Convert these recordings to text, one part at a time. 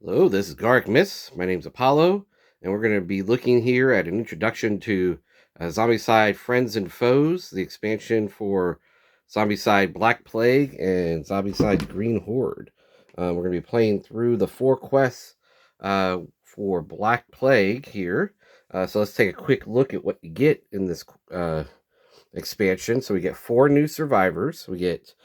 Hello, this is Garrick Miss. My name's Apollo, and we're going to be looking here at an introduction to Zombicide Friends and Foes, the expansion for Zombicide Black Plague and Zombicide Green Horde. We're going to be playing through the 4 quests for Black Plague here. So let's take a quick look at what you get in this expansion. So we get 4 new survivors. We get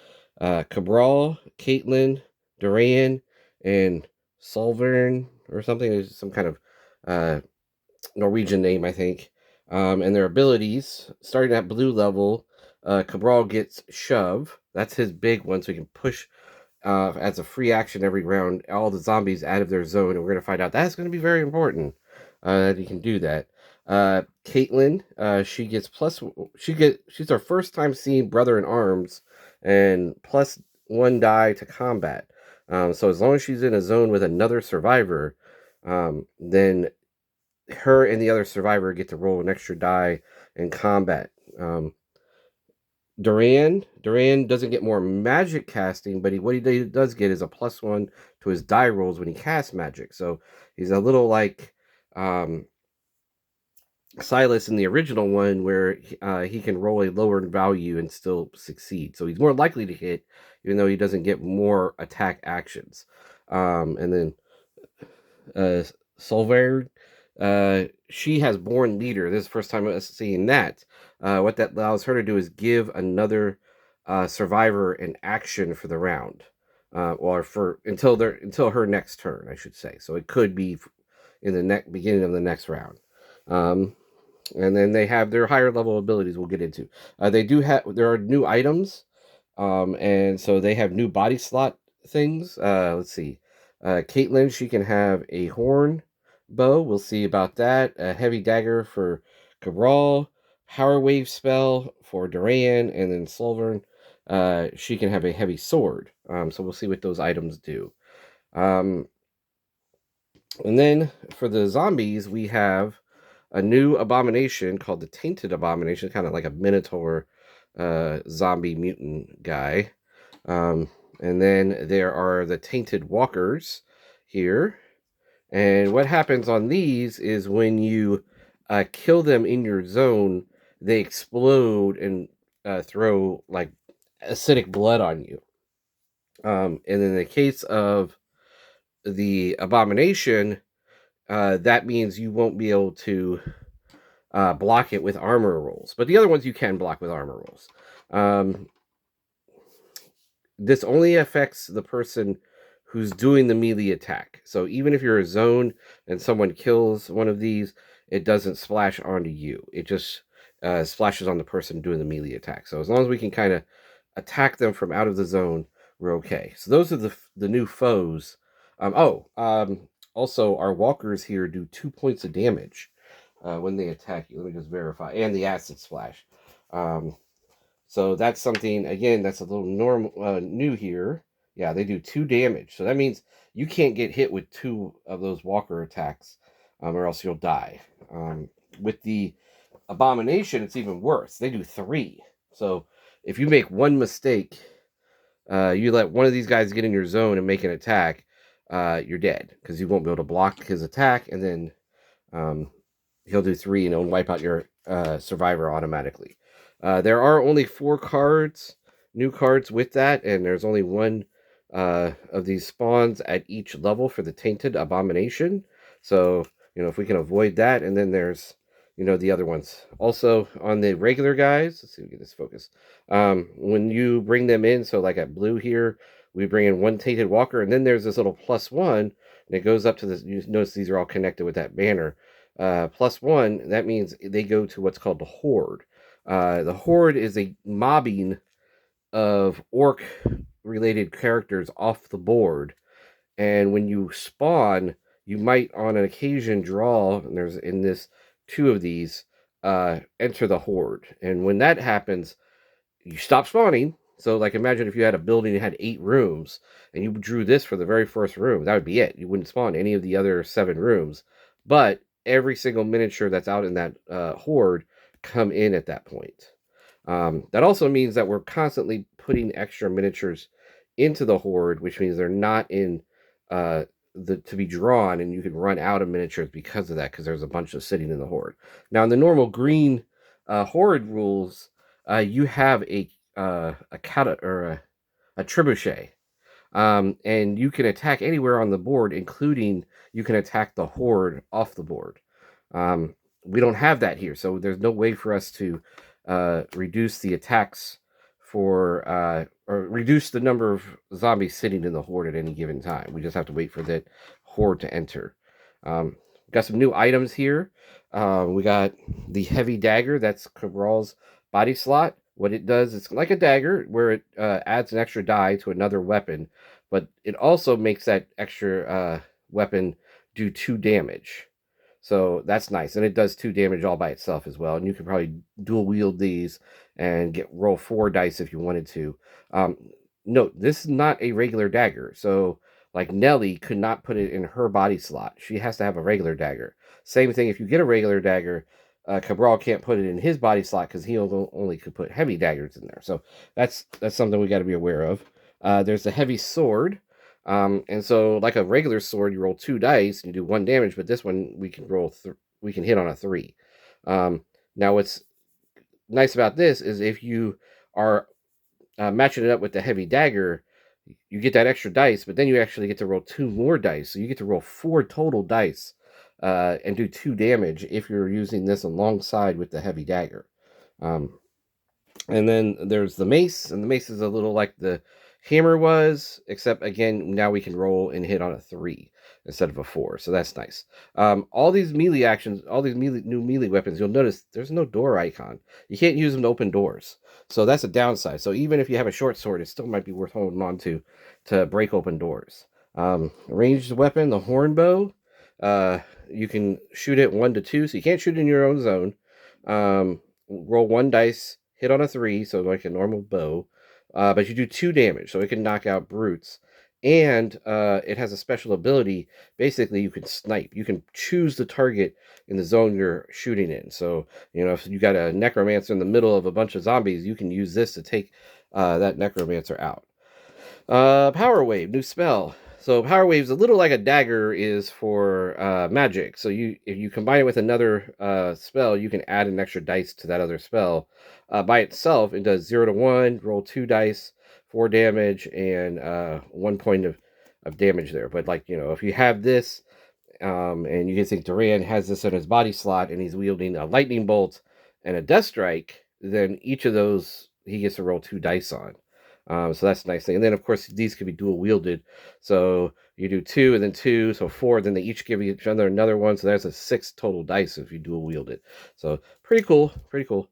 Cabral, Caitlin, Duran, and Solvern or something. There's some kind of uh, Norwegian name, I think. And their abilities, starting at blue level, Cabral gets Shove. That's his big one, so he can push as a free action every round all the zombies out of their zone. And we're going to find out that's going to be very important that he can do that. Caitlin, she gets she's our first time seeing Brother in Arms and +1 die to combat. So as long as she's in a zone with another survivor, then her and the other survivor get to roll an extra die in combat. Duran doesn't get more magic casting, but what he does get is a +1 to his die rolls when he casts magic. So he's a little like Silas in the original one, where he can roll a lower value and still succeed. So he's more likely to hit, even though he doesn't get more attack actions. And then Solveig, she has Born Leader. This is the first time I'm seeing that. What that allows her to do is give another survivor an action for the round, or for until her next turn, I should say. So it could be in the beginning of the next round. And then they have their higher level abilities we'll get into. There are new items, and so they have new body slot things. Let's see. Caitlin, she can have a horn bow. We'll see about that. A heavy dagger for Cabral. Power wave spell for Duran, and then Solvern. She can have a heavy sword. So we'll see what those items do. And then for the zombies, we have a new abomination called the Tainted Abomination, kind of like a Minotaur zombie mutant guy. And then there are the Tainted Walkers here. And what happens on these is when you kill them in your zone, they explode and throw like acidic blood on you. And in the case of the Abomination, that means you won't be able to block it with armor rolls. But the other ones you can block with armor rolls. This only affects the person who's doing the melee attack. So even if you're a zone and someone kills one of these, it doesn't splash onto you. It just splashes on the person doing the melee attack. So as long as we can kind of attack them from out of the zone, we're okay. So those are the new foes. Also, our walkers here do 2 points of damage when they attack you. Let me just verify. And the acid splash. So that's something, again, that's a little new here. Yeah, they do 2 damage. So that means you can't get hit with 2 of those walker attacks, or else you'll die. With the Abomination, it's even worse. They do 3. So if you make one mistake, you let one of these guys get in your zone and make an attack, you're dead, because you won't be able to block his attack, and then he'll do 3 and it'll wipe out your survivor automatically. There are only 4 new cards with that, and there's only 1 of these spawns at each level for the Tainted Abomination. So, if we can avoid that, and then there's, the other ones. Also, on the regular guys, let's see if we get this focus. When you bring them in, so like at blue here, we bring in 1 Tainted Walker, and then there's this little +1, and it goes up to this. You notice these are all connected with that banner. +1, that means they go to what's called the Horde. The Horde is a mobbing of orc related characters off the board, and when you spawn, you might on an occasion draw, and there's in this 2 of these, enter the Horde. And when that happens, you stop spawning. So like imagine if you had a building that had 8 rooms and you drew this for the very first room, that would be it. You wouldn't spawn any of the other 7 rooms, but every single miniature that's out in that Horde come in at that point. That also means that we're constantly putting extra miniatures into the Horde, which means they're not in to be drawn, and you can run out of miniatures because of that, because there's a bunch of sitting in the horde. Now in the normal green horde rules, you have a cata or a trebuchet. And you can attack anywhere on the board, including you can attack the horde off the board. Um, we don't have that here, so there's no way for us to reduce the attacks or reduce the number of zombies sitting in the horde at any given time. We just have to wait for that horde to enter. Got some new items here. We got the heavy dagger. That's Cabral's body slot. What it does, it's like a dagger where it adds an extra die to another weapon, but it also makes that extra weapon do 2 damage. So that's nice, and it does 2 damage all by itself as well. And you could probably dual wield these and roll 4 dice if you wanted to. Note, this is not a regular dagger. So like Nelly could not put it in her body slot. She has to have a regular dagger. Same thing if you get a regular dagger, Cabral can't put it in his body slot because he only could put heavy daggers in there. So that's something we got to be aware of. There's a heavy sword. And so like a regular sword, you roll 2 dice and you do 1 damage, but this one we can we can hit on a 3. Now what's nice about this is if you are matching it up with the heavy dagger, you get that extra dice, but then you actually get to roll 2 more dice. So you get to roll 4 total dice and do 2 damage if you're using this alongside with the heavy dagger. And then there's the mace, and the mace is a little like the hammer was, except again, now we can roll and hit on a 3 instead of a 4. So that's nice. All these melee actions, all these new melee weapons, you'll notice there's no door icon. You can't use them to open doors. So that's a downside. So even if you have a short sword, it still might be worth holding on to break open doors. Ranged weapon, the horn bow. You can shoot it 1 to 2, so you can't shoot in your own zone. Roll 1 dice, hit on a 3, so like a normal bow, but you do 2 damage, so it can knock out brutes. And it has a special ability. Basically, you can snipe. You can choose the target in the zone you're shooting in. So, you know, if you got a necromancer in the middle of a bunch of zombies, you can use this to take that necromancer out. Power Wave, new spell. So Power Wave is a little like a dagger is for magic. So if you combine it with another spell, you can add an extra dice to that other spell. By itself, it does 0 to 1, roll 2 dice, 4 damage, and 1 point of damage there. But like, you know, if you have this, and you can think Duran has this in his body slot, and he's wielding a lightning bolt and a death strike, then each of those he gets to roll 2 dice on. So that's a nice thing. And then, of course, these could be dual wielded. So you do 2 and then 2, so 4. Then they each give each other another one. So there's a 6 total dice if you dual wield it. So pretty cool. Pretty cool.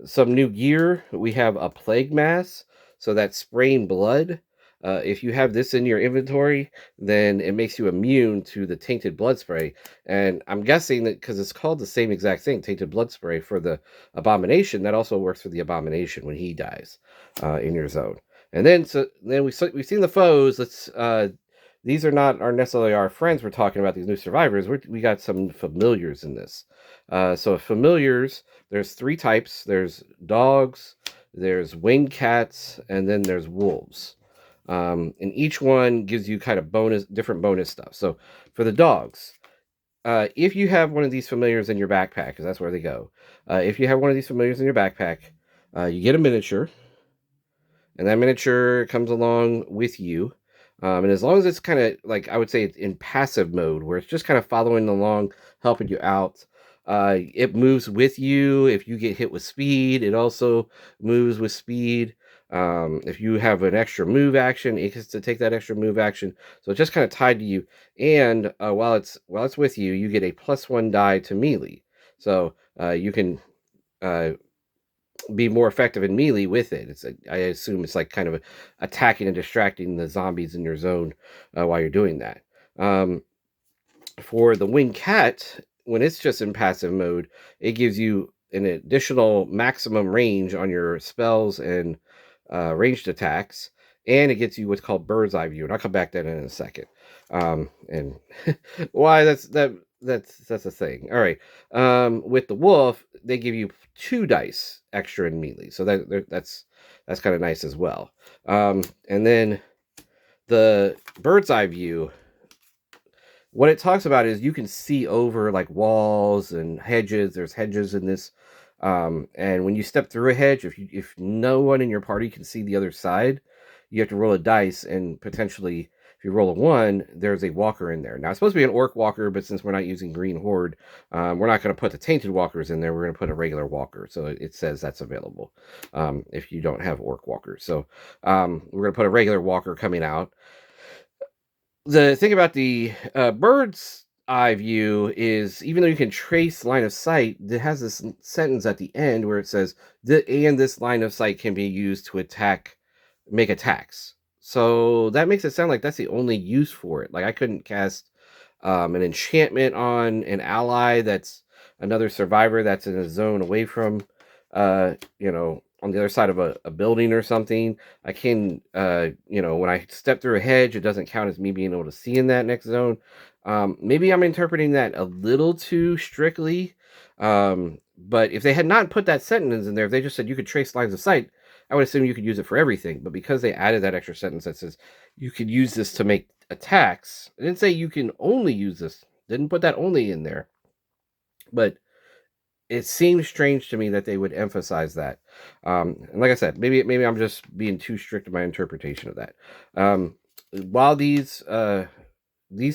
Some new gear. We have a plague mass. So that's spraying blood. If you have this in your inventory, then it makes you immune to the tainted blood spray. And I'm guessing that because it's called the same exact thing, tainted blood spray for the abomination, that also works for the abomination when he dies in your zone. And then we've seen the foes. These are not necessarily our friends we're talking about, these new survivors. We got some familiars in this. So familiars, there's 3 types. There's dogs, there's winged cats, and then there's wolves. And each one gives you kind of different bonus stuff. So for the dogs, if you have one of these familiars in your backpack, because that's where they go. If you have one of these familiars in your backpack, you get a miniature, and that miniature comes along with you. And as long as it's kind of like, I would say it's in passive mode, where it's just kind of following along, helping you out. It moves with you. If you get hit with speed, it also moves with speed. If you have an extra move action, it gets to take that extra move action. So it's just kind of tied to you. And while it's with you, you get a +1 die to melee. So you can be more effective in melee with it. I assume it's like kind of attacking and distracting the zombies in your zone while you're doing that. For the winged cat, when it's just in passive mode, it gives you an additional maximum range on your spells and ranged attacks, and it gets you what's called bird's eye view, and I'll come back to that in a second. And why that's a thing. All right. With the wolf, they give you 2 dice extra in melee, so that's kind of nice as well. And then the bird's eye view, what it talks about is you can see over like walls and hedges. There's hedges in this, and when you step through a hedge, if no one in your party can see the other side, you have to roll a dice, and potentially, if you roll a 1, there's a walker in there. Now it's supposed to be an orc walker, but since we're not using Green Horde, we're not going to put the tainted walkers in there. We're going to put a regular walker, so it says that's available if you don't have orc walkers. So we're going to put a regular walker coming out. The thing about the bird's eye view is, even though you can trace line of sight, it has this sentence at the end where it says, and this line of sight can be used to make attacks. So that makes it sound like that's the only use for it. Like I couldn't cast an enchantment on an ally that's another survivor that's in a zone away from, on the other side of a building or something. I can, when I step through a hedge, it doesn't count as me being able to see in that next zone. Maybe I'm interpreting that a little too strictly. But if they had not put that sentence in there, if they just said you could trace lines of sight, I would assume you could use it for everything. But because they added that extra sentence that says you could use this to make attacks, I didn't say you can only use this. Didn't put that only in there. But it seems strange to me that they would emphasize that. And like I said, maybe I'm just being too strict in my interpretation of that. While these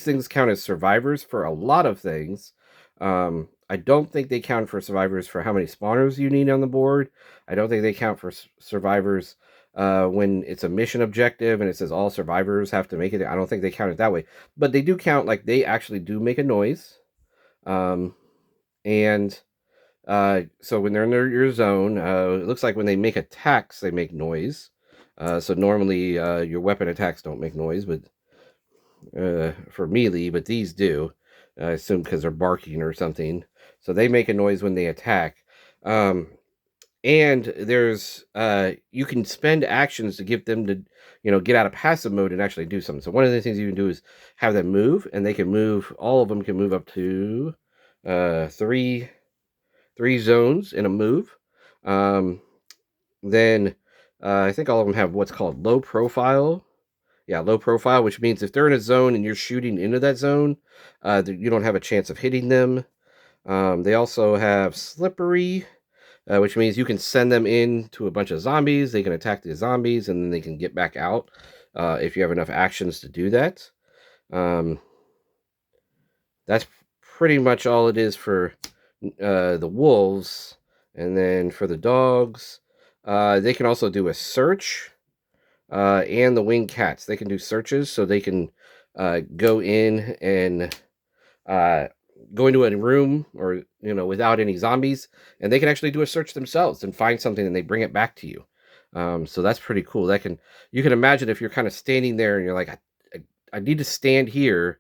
things count as survivors for a lot of things, I don't think they count for survivors for how many spawners you need on the board. I don't think they count for survivors when it's a mission objective and it says all survivors have to make it. I don't think they count it that way. But they do count, like they actually do make a noise. And so when they're in your zone, it looks like when they make attacks, they make noise. So normally your weapon attacks don't make noise, but for melee, but these do. I assume because they're barking or something. So they make a noise when they attack. And there's you can spend actions to give them to get out of passive mode and actually do something. So one of the things you can do is have them move, and they can move. All of them can move up to three zones in a move. Then I think all of them have what's called low profile. Yeah, low profile, which means if they're in a zone and you're shooting into that zone, you don't have a chance of hitting them. They also have slippery, which means you can send them in to a bunch of zombies. They can attack the zombies and then they can get back out if you have enough actions to do that. That's pretty much all it is for the wolves. And then for the dogs, they can also do a search. And the winged cats, they can do searches, so they can go in and go into a room or without any zombies, and they can actually do a search themselves and find something, and they bring it back to you. So that's pretty cool. You can imagine if you're kind of standing there and you're like, I need to stand here,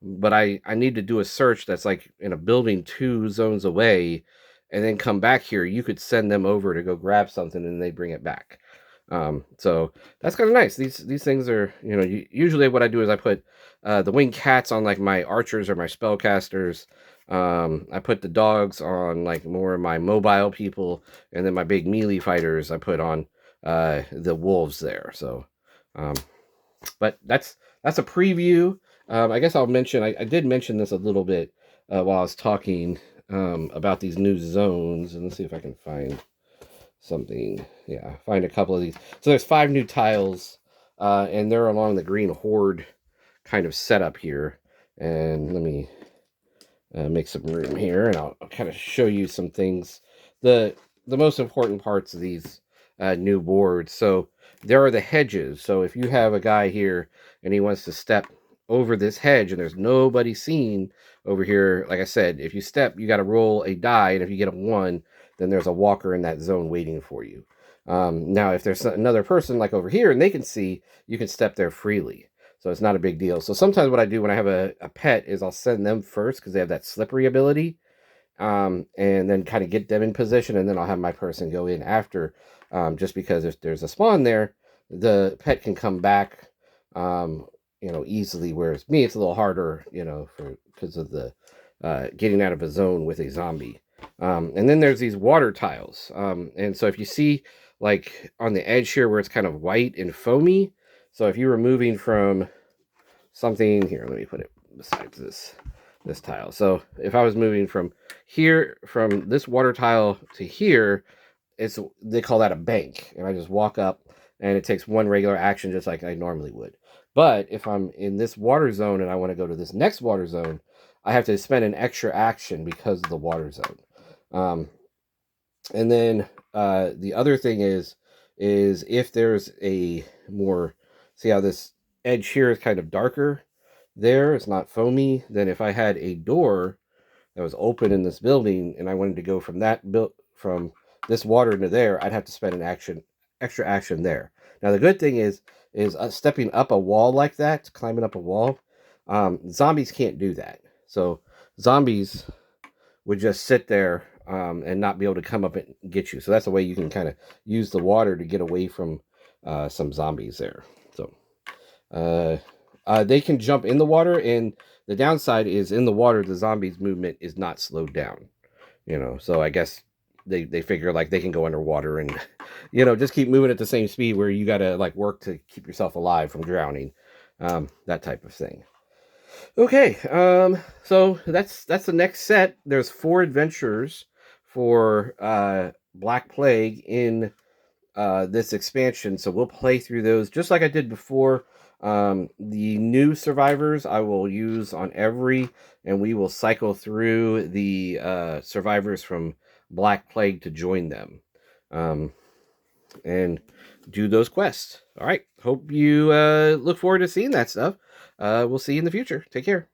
but I need to do a search that's like in a building 2 zones away, and then come back here. You could send them over to go grab something, and they bring it back. So that's kind of nice. These things are, usually what I do is I put the winged cats on like my archers or my spellcasters. I put the dogs on like more of my mobile people, and then my big melee fighters I put on the wolves there. So, but that's a preview. I guess I'll mention, I did mention this a little bit while I was talking about these new zones, and let's see if I can find something. Yeah, find a couple of these. So there's 5 new tiles, and they're along the Green Horde kind of setup here. And let me make some room here, and I'll kind of show you some things. The most important parts of these new boards. So there are the hedges. So if you have a guy here and he wants to step over this hedge and there's nobody seen over here, like I said, if you step, you got to roll a die, and if you get a 1, then there's a walker in that zone waiting for you. Now, if there's another person like over here and they can see, you can step there freely. So it's not a big deal. So sometimes what I do when I have a pet is I'll send them first because they have that slippery ability, and then kind of get them in position, and then I'll have my person go in after, just because if there's a spawn there, the pet can come back, easily, whereas me, it's a little harder, because of the getting out of a zone with a zombie. And then there's these water tiles. And so if you see like on the edge here where it's kind of white and foamy, so if you were moving from something here, let me put it besides this tile. So if I was moving from here, from this water tile to here, they call that a bank, and I just walk up, and it takes one regular action just like I normally would. But if I'm in this water zone and I want to go to this next water zone, I have to spend an extra action because of the water zone. And then the other thing is if there's a more, see how this edge here is kind of darker there, it's not foamy, then if I had a door that was open in this building and I wanted to go from from this water to there, I'd have to spend an extra action there. Now the good thing is stepping up a wall like that, climbing up a wall, zombies can't do that. So zombies would just sit there and not be able to come up and get you. So that's the way you can kind of use the water to get away from some zombies there. So they can jump in the water, and the downside is in the water, the zombies' movement is not slowed down. So I guess they figure like they can go underwater and just keep moving at the same speed where you got to like work to keep yourself alive from drowning, that type of thing. Okay, so that's the next set. There's 4 adventures for Black Plague in this expansion, so we'll play through those just like I did before. The new survivors I will use on every, and we will cycle through the survivors from Black Plague to join them, and do those quests. All right, hope you look forward to seeing that stuff. We'll see you in the future. Take care.